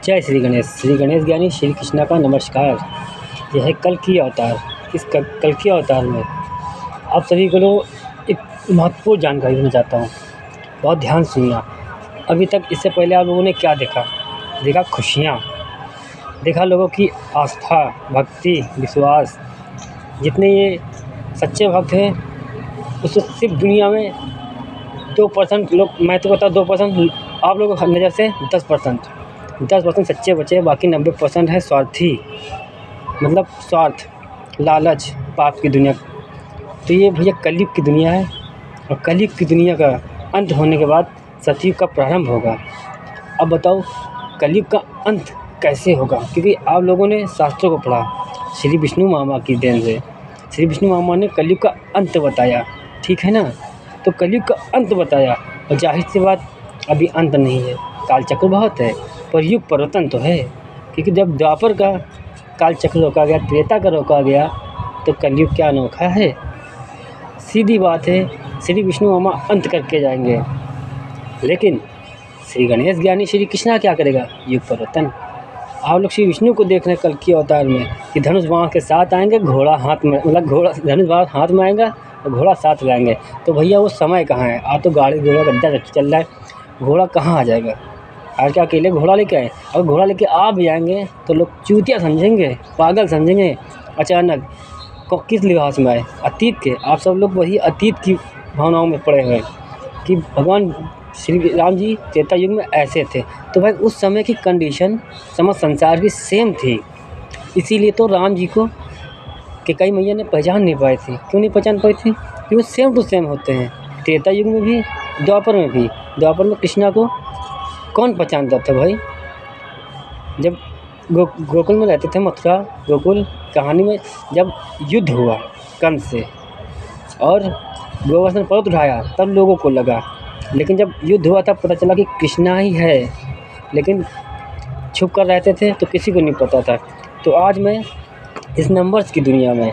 जय श्री गणेश। श्री गणेश ज्ञानी श्री कृष्णा का नमस्कार। यह है कल की अवतार। इस कल की अवतार में आप सभी को एक महत्वपूर्ण जानकारी देना चाहता हूँ, बहुत ध्यान सुनना। अभी तक इससे पहले आप लोगों ने क्या देखा खुशियाँ, देखा लोगों की आस्था, भक्ति, विश्वास। जितने ये सच्चे भक्त हैं उससे सिर्फ दुनिया में 2% लोग, मैं तो कहता 2%, आप लोगों की नज़र से 10% सच्चे बचे, बाकी 90% है स्वार्थी, मतलब स्वार्थ, लालच, पाप की दुनिया। तो ये भैया कलयुग की दुनिया है, और कलयुग की दुनिया का अंत होने के बाद सतयुग का प्रारंभ होगा। अब बताओ कलयुग का अंत कैसे होगा? क्योंकि आप लोगों ने शास्त्रों को पढ़ा, श्री विष्णु मामा की देन से श्री विष्णु मामा ने कलयुग का अंत बताया, ठीक है ना? तो कलयुग का अंत बताया, और जाहिर सी बात अभी अंत नहीं है, कालचक्र बहुत है, पर युग परिवर्तन तो है। क्योंकि जब द्वापर का कालचक्र रोका गया, त्रेता का रोका गया, तो कलयुग क्या अनोखा है। सीधी बात है, श्री विष्णु मामा अंत करके जाएंगे, लेकिन श्री गणेश ज्ञानी श्री कृष्णा क्या करेगा? युग परिवर्तन। आप लोग श्री विष्णु को देख रहे हैं कल की अवतार में कि धनुष बाण के साथ आएंगे, घोड़ा हाथ में, मतलब घोड़ा धनुष बाण हाथ में आएगा और घोड़ा साथ लाएंगे। तो भैया वो समय कहाँ है? आज तो गाड़ी घोड़ा गड्ढा चल रहा है, घोड़ा कहाँ आ जाएगा? आज क्या अकेले घोड़ा लेके आए? अगर घोड़ा लेके आ भी जाएंगे तो लोग चूतिया समझेंगे, पागल समझेंगे। अचानक किस लिहाज में आए? अतीत के। आप सब लोग वही अतीत की भावनाओं में पड़े हुए कि भगवान श्री राम जी त्रेता युग में ऐसे थे। तो भाई उस समय की कंडीशन समस्त संसार की सेम थी, इसीलिए तो राम जी को कैकेयी मैया ने पहचान नहीं पाई थी। क्यों नहीं पहचान पाई थी? क्योंकि वो सेम टू सेम होते हैं, त्रेता युग में भी, द्वापर में भी। द्वापर में कृष्णा को कौन पहचानता था भाई? जब गोकुल में रहते थे, मथुरा गोकुल कहानी में जब युद्ध हुआ कंस से और गोवर्धन पर्वत उठाया, तब लोगों को लगा। लेकिन जब युद्ध हुआ तब पता चला कि कृष्णा ही है, लेकिन छुप कर रहते थे तो किसी को नहीं पता था। तो आज मैं इस नंबर्स की दुनिया में,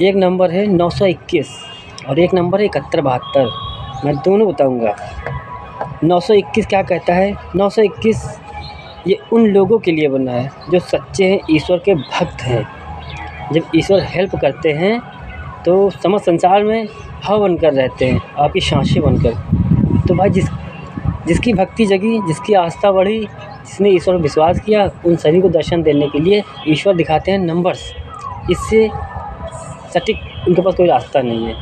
एक नंबर है 921 और एक नंबर है 7172, मैं दोनों बताऊंगा। 921 क्या कहता है? 921 ये उन लोगों के लिए बना है जो सच्चे हैं, ईश्वर के भक्त हैं। जब ईश्वर हेल्प करते हैं तो समस्त संसार में हवा बनकर रहते हैं, आपकी सांसें बनकर। तो भाई जिसकी भक्ति जगी, जिसकी आस्था बढ़ी, जिसने ईश्वर पर विश्वास किया, उन सभी को दर्शन देने के लिए ईश्वर दिखाते हैं नंबर्स। इससे सटीक उनके पास कोई रास्ता नहीं है।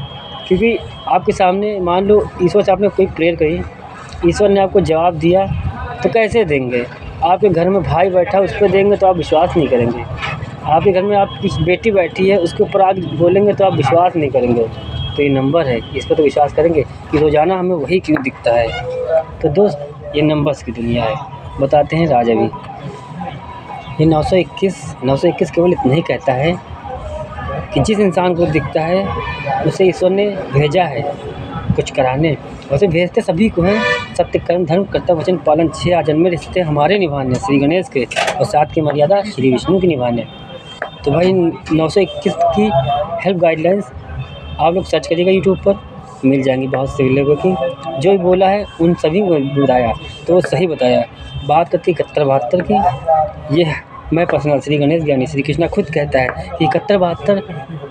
क्योंकि आपके सामने मान लो ईश्वर से आपने कोई प्रेयर करी, ईश्वर ने आपको जवाब दिया, तो कैसे देंगे? आपके घर में भाई बैठा उस पर देंगे तो आप विश्वास नहीं करेंगे। आपके घर में आपकी बेटी बैठी है, उसके ऊपर आप बोलेंगे तो आप विश्वास नहीं करेंगे। तो ये नंबर है, इस पर तो विश्वास करेंगे कि रोज़ाना हमें वही क्यों दिखता है। तो दोस्त ये नंबर्स की दुनिया है। बताते हैं राजा भी, ये 921 केवल इतना ही कहता है कि जिस इंसान को दिखता है उसे ईश्वर ने भेजा है कुछ कराने। वैसे भेजते सभी को हैं, सत्य, कर्म, धर्म, कर्तव्य, वचन पालन, 6 आजन्म रिश्ते हमारे निभाने श्री गणेश के, और 7 की मर्यादा श्री विष्णु की निभाने। तो भाई 921 की हेल्प गाइडलाइंस आप लोग सर्च करिएगा यूट्यूब पर, मिल जाएंगी बहुत से लोगों की। जो भी बोला है उन सभी को बताया तो वो सही बताया। बात करती 7172 की, ये मैं पर्सनल श्री गणेश ज्ञानी श्री कृष्णा खुद कहता है कि 7172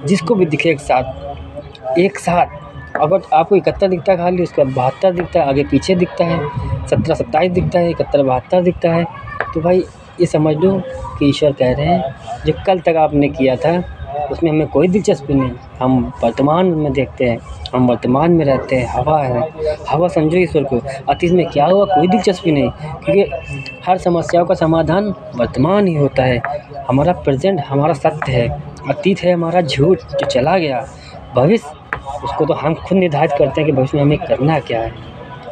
जिसको भी दिखे एक साथ अगर आपको 71 दिखता है खाली, उसके बाद 72 दिखता है, आगे पीछे दिखता है, 17 27 दिखता है, 71 72 दिखता है, तो भाई ये समझ लो कि ईश्वर कह रहे हैं जो कल तक आपने किया था उसमें हमें कोई दिलचस्पी नहीं, हम वर्तमान में देखते हैं हम वर्तमान में रहते हैं, हवा है, हवा समझो ईश्वर को। अतीत में क्या हुआ कोई दिलचस्पी नहीं, क्योंकि हर समस्याओं का समाधान वर्तमान ही होता है। हमारा प्रेजेंट हमारा सत्य है, अतीत है हमारा झूठ जो चला गया। भविष्य उसको तो हम खुद निर्धारित करते हैं कि भविष्य में हमें करना क्या है।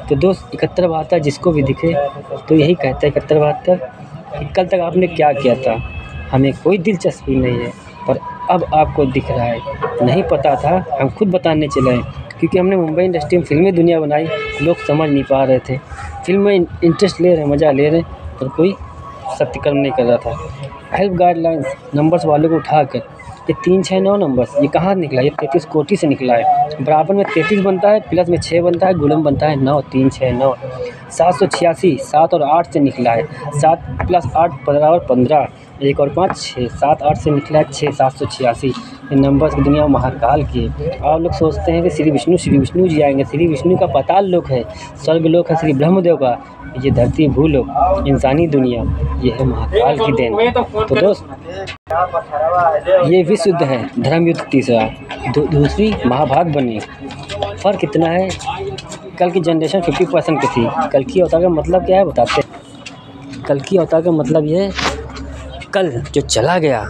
तो दोस्त 71 जिसको भी दिखे तो यही कहता है 71 कि कल तक आपने क्या किया था, हमें कोई दिलचस्पी नहीं है, पर अब आपको दिख रहा है। नहीं पता था, हम खुद बताने चले हैं, क्योंकि हमने मुंबई इंडस्ट्री में फिल्मी दुनिया बनाई, लोग समझ नहीं पा रहे थे। फिल्म में इंटरेस्ट ले रहे हैं, मज़ा ले रहे हैं, पर कोई सत्कर्म नहीं कर रहा था। हेल्प गाइडलाइंस नंबर्स वालों को उठाकर ये 369 नंबर्स ये कहाँ निकला? ये 33 कोटि से निकला है। बराबर में 33 बनता है, प्लस में 6 बनता है, गुणन बनता है 9, 3 6 9। 786 7 और 8 से निकला है। 7 + 8 बराबर 15, 1 और 5 6, 7 8 से निकला है 6, 786। ये नंबर्स की दुनिया महाकाल की है। और लोग सोचते हैं कि श्री विष्णु जी आएंगे। श्री विष्णु का पाताल लोक है, स्वर्ग लोक है श्री ब्रह्मदेव का, ये धरती भूलोक, इंसानी दुनिया, ये है महाकाल की देन। तो दोस्त ये विश्व युद्ध है, धर्म युद्ध तीसरा, दूसरी महाभारत बनी। फ़र्क इतना है, कल की जनरेशन 50% की थी। कल की अवतार का मतलब क्या है बताते हैं। कल की अवतार का मतलब ये है, कल जो चला गया,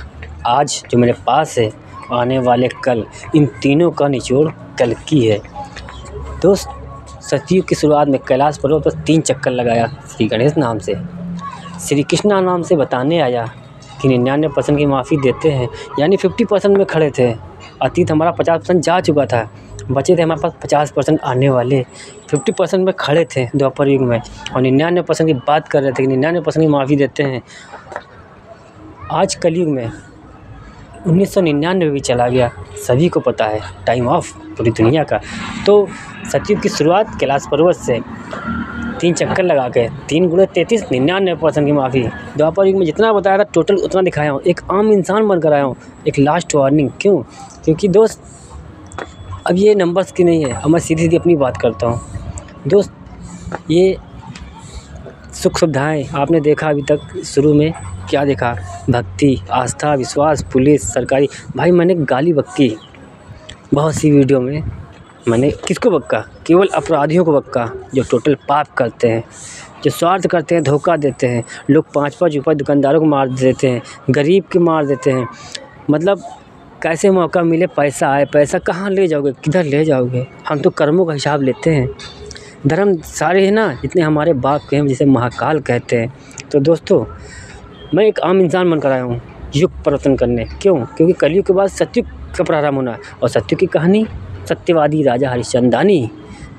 आज जो मेरे पास है, आने वाले कल, इन तीनों का निचोड़ कल की है। दोस्त सतयुग की शुरुआत में कैलाश पर्वत पर 3 चक्कर लगाया श्री गणेश नाम से। श्री कृष्णा नाम से बताने आया कि 99% की माफ़ी देते हैं, यानी 50% में खड़े थे। अतीत हमारा 50% जा चुका था, बचे थे हमारे पास 50% आने वाले। 50% में खड़े थे द्वापर युग में, और 99% की बात कर रहे थे कि 99% की माफ़ी देते हैं। आज कलयुग में 1999 भी चला गया, सभी को पता है, टाइम ऑफ पूरी दुनिया का। तो सतयुग की शुरुआत कैलाश पर्वत से 3 चक्कर लगा के 3 × 33 99% की माफ़ी। द्वापर युग में जितना बताया था टोटल उतना दिखाया हूँ, एक आम इंसान बनकर आया हूँ। एक लास्ट वार्निंग, क्यों? क्योंकि दोस्त अब ये नंबर्स की नहीं है, अब मैं सीधी अपनी बात करता हूँ। दोस्त ये सुख सुविधाएँ आपने देखा अभी तक, शुरू में क्या देखा? भक्ति, आस्था, विश्वास, पुलिस, सरकारी। भाई मैंने गाली बक्की बहुत सी वीडियो में, मैंने किसको बक्का? केवल अपराधियों को बक्का, जो टोटल पाप करते हैं, जो स्वार्थ करते हैं, धोखा देते हैं। लोग 5-5 रुपये दुकानदारों को मार देते हैं, गरीब के मार देते हैं। मतलब कैसे मौका मिले पैसा आए, पैसा कहाँ ले जाओगे, किधर ले जाओगे? हम तो कर्मों का हिसाब लेते हैं। धर्म सारे हैं ना, जितने हमारे बाप के हैं, जिसे महाकाल कहते हैं। तो दोस्तों मैं एक आम इंसान बनकर आया हूँ युग परिवर्तन करने। क्यों? क्योंकि कलयुग के बाद सतयुग का प्रारंभ होना है। और सतयुग की कहानी सत्यवादी राजा हरिश्चंद्र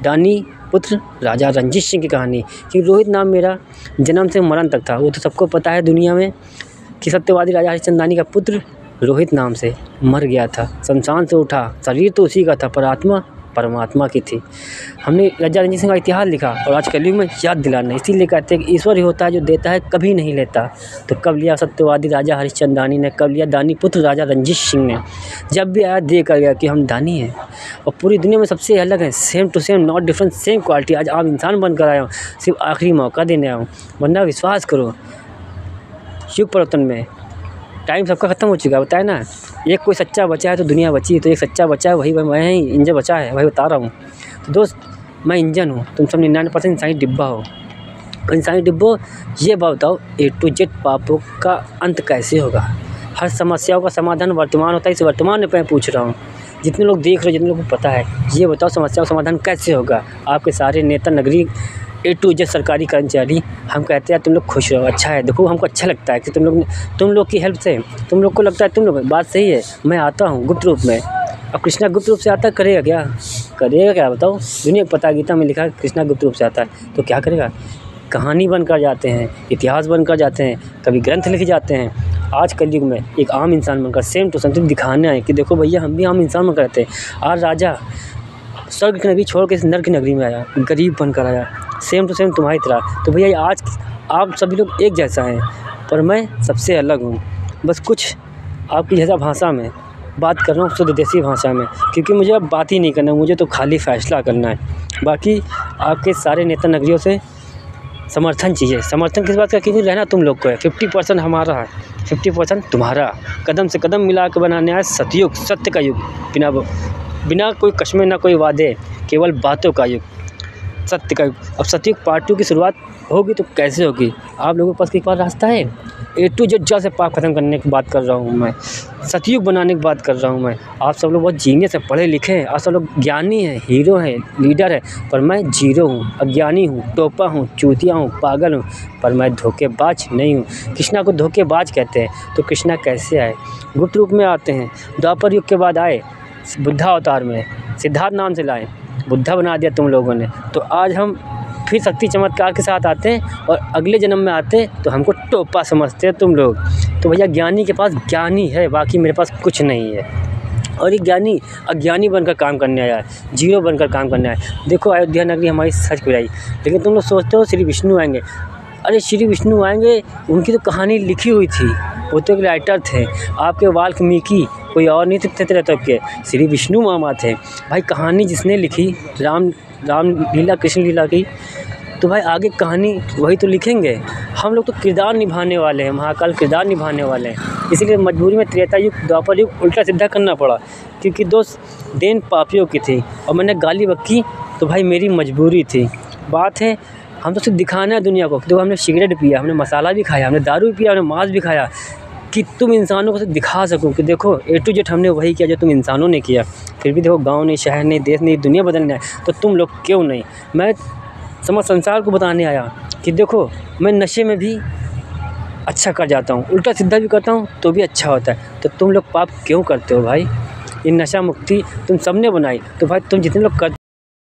दानी पुत्र राजा रंजीत सिंह की कहानी। कि रोहित नाम मेरा जन्म से मरण तक था, वो तो सबको पता है दुनिया में, कि सत्यवादी राजा हरिश्चंद्र दानी का पुत्र रोहित नाम से मर गया था, शमशान से उठा। शरीर तो उसी का था, पर आत्मा परमात्मा की थी। हमने राजा रंजीत सिंह का इतिहास लिखा, और आज कलयुग में याद दिलाना। इसीलिए कहते हैं कि ईश्वर ही होता है जो देता है, कभी नहीं लेता। तो कब लिया सत्यवादी राजा हरिश्चंद्र दानी ने, कब लिया दानी पुत्र राजा रंजीत सिंह ने? जब भी आया दे कर गया कि हम दानी हैं, और पूरी दुनिया में सबसे अलग है, same to same, not different, same quality. आज आम इंसान बनकर आया हूँ, सिर्फ आखिरी मौका देने आया हूँ, वरना विश्वास करो युग परिवर्तन में टाइम सबका ख़त्म हो चुका है। बताए ना, एक कोई सच्चा बचा है तो दुनिया बची। तो एक सच्चा बचा है, वही मैं ही इंजन बचा है, वही बता रहा हूँ। तो दोस्त मैं इंजन हूँ, तुम सब 99% इंसानी डिब्बा हो। इंसानी डिब्बो ये बताओ A to Z पापों का अंत कैसे होगा? हर समस्याओं का समाधान वर्तमान होता है, इस वर्तमान में मैं पूछ रहा हूँ। जितने लोग देख रहे हो, जितने लोगों को पता है, ये बताओ समस्याओं का समाधान कैसे होगा? आपके सारे नेता, नगरी, A to Z सरकारी कर्मचारी, हम कहते हैं तुम लोग खुश रहो, अच्छा है। देखो हमको अच्छा लगता है कि तुम लोग की हेल्प से, तुम लोग को लगता है तुम लोग, बात सही है। मैं आता हूँ गुप्त रूप में, अब कृष्णा गुप्त रूप से आता है, करेगा क्या बताओ? दुनिया को पता, गीता में लिखा है कृष्णा गुप्त रूप से आता है, तो क्या करेगा? कहानी बनकर जाते हैं, इतिहास बनकर जाते हैं, कभी ग्रंथ लिखे जाते हैं। आज कलयुग में एक आम इंसान बनकर सेम टू सेम दिखाने आए कि देखो भैया हम भी आम इंसान बनकर रहते हैं। आज राजा स्वर्ग की नगरी छोड़ के इस नर्क की नगरी में आया, गरीब बनकर आया, सेम टू सेम तुम्हारी तरह। तो भैया आज आप सभी लोग एक जैसा हैं, पर मैं सबसे अलग हूँ। बस कुछ आपकी जैसा भाषा में बात कर रहा हूँ, शुद्ध देसी भाषा में, क्योंकि मुझे अब बात ही नहीं करना, मुझे तो खाली फैसला करना है। बाकी आपके सारे नेता नगरियों से समर्थन चाहिए। समर्थन किस बात का? क्योंकि रहना तुम लोग को है, 50% हमारा है, 50% तुम्हारा। कदम से कदम मिला के बनाने आए सतयुग, सत्य का युग, बिना बिना कोई कस्में ना कोई वादे, केवल बातों का युग, सत्य का युग। अब सतयुग पार्ट 2 की शुरुआत होगी तो कैसे होगी? आप लोगों के पास एक बार रास्ता है, A to Z जड़ से पाप खत्म करने की बात कर रहा हूँ मैं, सतयुग बनाने की बात कर रहा हूँ मैं। आप सब लोग बहुत जीनियस हैं, पढ़े लिखे हैं, आप सब लोग ज्ञानी हैं, हीरो हैं, लीडर हैं, पर मैं जीरो हूँ, अज्ञानी हूँ, टोपा हूँ, चूतिया हूँ, पागल हूँ, पर मैं धोखेबाज नहीं हूँ। कृष्णा को धोखेबाज कहते हैं, तो कृष्णा कैसे आए? गुप्त रूप में आते हैं, द्वापर युग के बाद आए, बुद्धा अवतार में, सिद्धार्थ नाम से लाए, बुद्धा बना दिया तुम लोगों ने। तो आज हम फिर शक्ति चमत्कार के साथ आते हैं और अगले जन्म में आते हैं तो हमको टोपा समझते हैं तुम लोग। तो भैया ज्ञानी के पास ज्ञानी है, बाकी मेरे पास कुछ नहीं है। और ये ज्ञानी अज्ञानी बनकर काम करने आया है, जीरो बनकर काम करने आया है। देखो अयोध्या नगरी हमारी सच गिराई, लेकिन तुम लोग सोचते हो श्री विष्णु आएंगे। अरे श्री विष्णु आएंगे, उनकी तो कहानी लिखी हुई थी, वो तो एक राइटर थे। आपके वाल्मीकि कोई और नहीं थे तेरे तब के, श्री विष्णु मामा थे भाई। कहानी जिसने लिखी राम लीला कृष्ण लीला की, तो भाई आगे कहानी वही तो लिखेंगे। हम लोग तो किरदार निभाने वाले हैं, महाकाल किरदार निभाने वाले हैं। इसीलिए मजबूरी में त्रेता युग द्वापर युग उल्टा सीधा करना पड़ा, क्योंकि दोस्त देन पापियों की थी और मैंने गाली बक्की तो भाई मेरी मजबूरी थी। बात है हम तो सिर्फ दिखाना है दुनिया को, देखो हमने सिगरेट पिया, हमने मसाला भी खाया, हमने दारू भी पिया, हमने मांस भी खाया, कि तुम इंसानों को सिर्फ दिखा सको कि देखो A to Z हमने वही किया जो तुम इंसानों ने किया। फिर भी देखो गाँव नहीं, शहर नहीं, देश नहीं, दुनिया बदलना है, तो तुम लोग क्यों नहीं? मैं समस्त संसार को बताने आया कि देखो मैं नशे में भी अच्छा कर जाता हूँ, उल्टा सीधा भी करता हूँ तो भी अच्छा होता है। तो तुम लोग पाप क्यों करते हो भाई? ये नशा मुक्ति तुम सबने बनाई, तो भाई तुम जितने लोग कर